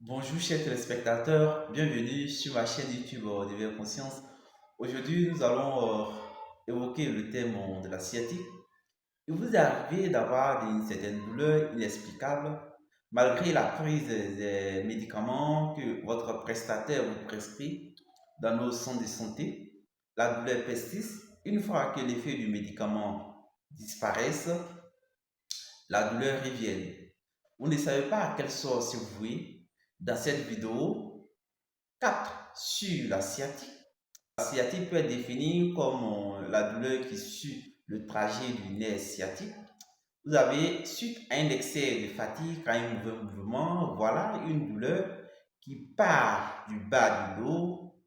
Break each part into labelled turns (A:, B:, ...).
A: Bonjour chers téléspectateurs, bienvenue sur ma chaîne YouTube D'éveil Conscience. Aujourd'hui, nous allons évoquer le thème de la sciatique. Il vous est arrivé d'avoir une certaine douleur inexplicable malgré la prise des médicaments que votre prestataire vous prescrit dans nos centres de santé. La douleur persiste. Une fois que l'effet du médicament disparaisse, la douleur revient. Vous ne savez pas à quelle sauce vous vouez. Dans cette vidéo, 4 sur la sciatique. La sciatique peut être définie comme la douleur qui suit le trajet du nerf sciatique. Vous avez, suite à un excès de fatigue, à un mauvais mouvement, voilà une douleur qui part du bas du dos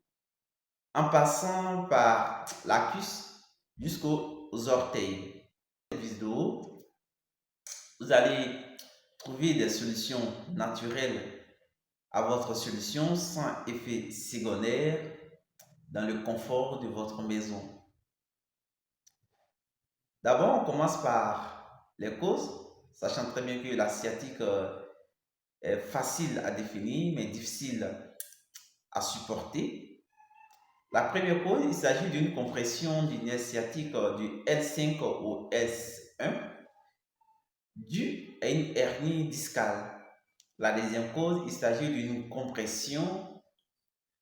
A: en passant par la cuisse jusqu'aux orteils. Dans cette vidéo, vous allez trouver des solutions naturelles à votre solution sans effet secondaire dans le confort de votre maison. D'abord, on commence par les causes, sachant très bien que la sciatique est facile à définir, mais difficile à supporter. La première cause, il s'agit d'une compression du nerf sciatique du L5 au S1 due à une hernie discale. La deuxième cause, il s'agit d'une compression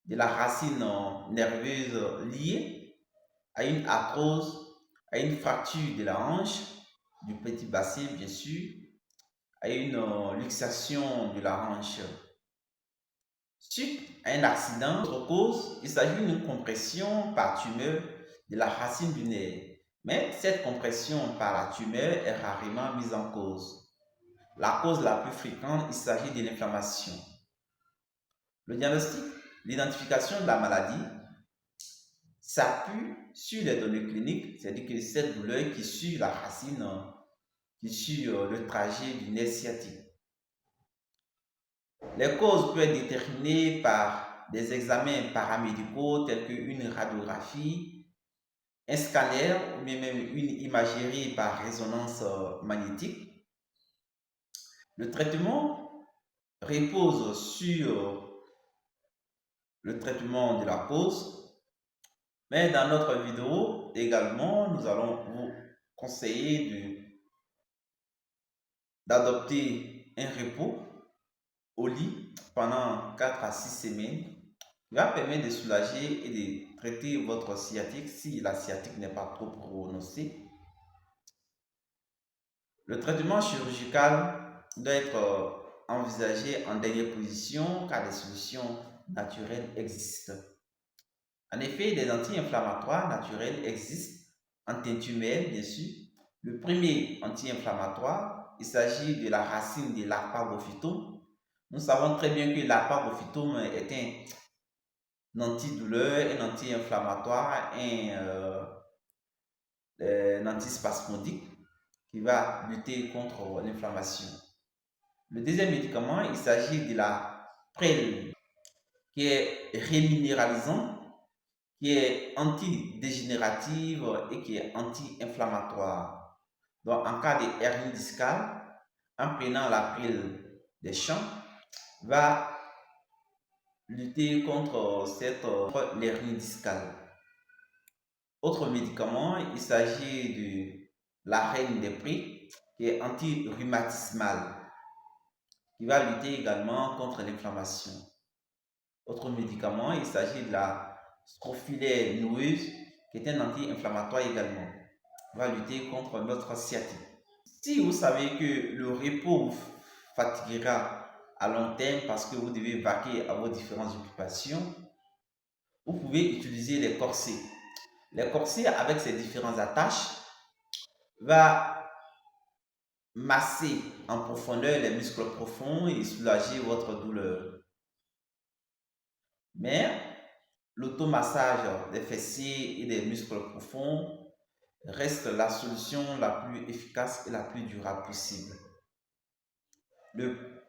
A: de la racine nerveuse liée à une arthrose, à une fracture de la hanche, du petit bassin bien sûr, à une luxation de la hanche. Suite à un accident, autre cause, il s'agit d'une compression par tumeur de la racine du nerf. Mais cette compression par la tumeur est rarement mise en cause. La cause la plus fréquente, il s'agit de l'inflammation. Le diagnostic, l'identification de la maladie s'appuie sur les données cliniques, c'est-à-dire que cette douleur qui suit la racine, qui suit le trajet du nerf sciatique. Les causes peuvent être déterminées par des examens paramédicaux tels qu'une radiographie, un scanner ou bien même une imagerie par résonance magnétique. Le traitement repose sur le traitement de la cause, mais dans notre vidéo également, nous allons vous conseiller d'adopter un repos au lit pendant 4 à 6 semaines qui va permettre de soulager et de traiter votre sciatique si la sciatique n'est pas trop prononcée. Le traitement chirurgical doit être envisagé en dernière position car des solutions naturelles existent. En effet, des anti-inflammatoires naturels existent en teinture mère, bien sûr. Le premier anti-inflammatoire, il s'agit de la racine de l'arpagophytum. Nous savons très bien que l'arpagophytum est un antidouleur, un anti-inflammatoire, un antispasmodique qui va lutter contre l'inflammation. Le deuxième médicament, il s'agit de la prêle qui est réminéralisant, qui est antidégénérative et qui est anti-inflammatoire. Donc, en cas de hernie discale, en prenant la prêle des champs, va lutter contre l'hernie discale. Autre médicament, il s'agit de la reine des prix, qui est anti-rhumatismal, qui va lutter également contre l'inflammation. Autre médicament, il s'agit de la scrophulaire noueuse, qui est un anti-inflammatoire également, qui va lutter contre notre sciatique. Si vous savez que le repos vous fatiguera à long terme parce que vous devez vaquer à vos différentes occupations, vous pouvez utiliser les corsets. Les corsets, avec ses différentes attaches, va masser en profondeur les muscles profonds et soulager votre douleur. Mais l'automassage des fessiers et des muscles profonds reste la solution la plus efficace et la plus durable possible.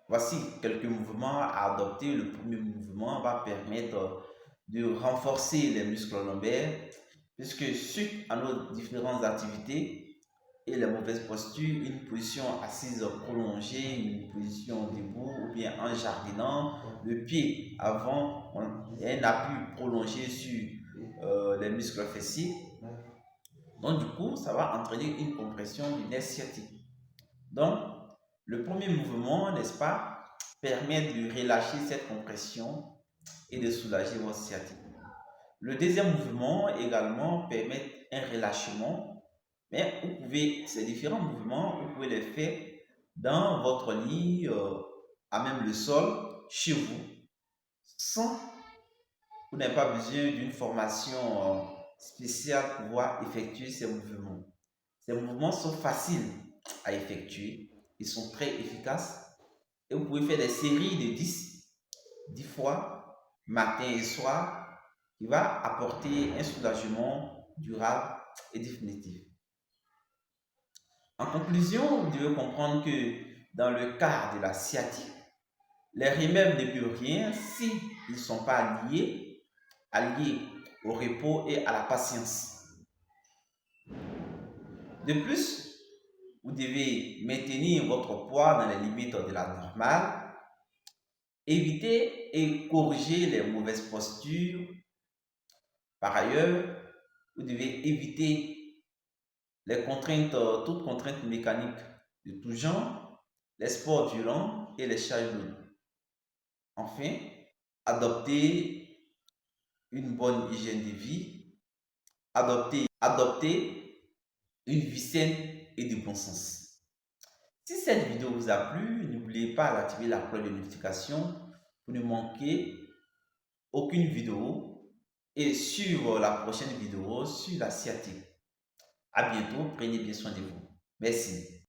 A: Voici quelques mouvements à adopter. Le premier mouvement va permettre de renforcer les muscles lombaires puisque suite à nos différentes activités, et les mauvaises postures, une position assise prolongée, une position debout ou bien en jardinant, le pied avant et un appui prolongé sur les muscles fessiers. Donc du coup, ça va entraîner une compression du nerf sciatique. Donc, le premier mouvement, n'est-ce pas, permet de relâcher cette compression et de soulager votre sciatique. Le deuxième mouvement également permet un relâchement, mais vous pouvez, ces différents mouvements, vous pouvez les faire dans votre lit, à même le sol, chez vous, sans, vous n'avez pas besoin d'une formation spéciale pour pouvoir effectuer ces mouvements. Ces mouvements sont faciles à effectuer, ils sont très efficaces et vous pouvez faire des séries de 10 fois, matin et soir, qui va apporter un soulagement durable et définitif. En conclusion, vous devez comprendre que dans le cas de la sciatique, les remèdes ne peuvent rien s'ils ne sont pas alliés au repos et à la patience. De plus, vous devez maintenir votre poids dans les limites de la normale, éviter et corriger les mauvaises postures. Par ailleurs, vous devez éviter les contraintes, toutes contraintes mécaniques de tout genre, les sports violents et les charges lourdes. Enfin, adopter une bonne hygiène de vie, adopter une vie saine et de bon sens. Si cette vidéo vous a plu, n'oubliez pas d'activer la cloche de notification pour ne manquer aucune vidéo et suivre la prochaine vidéo sur la sciatique. À bientôt, prenez bien soin de vous. Merci.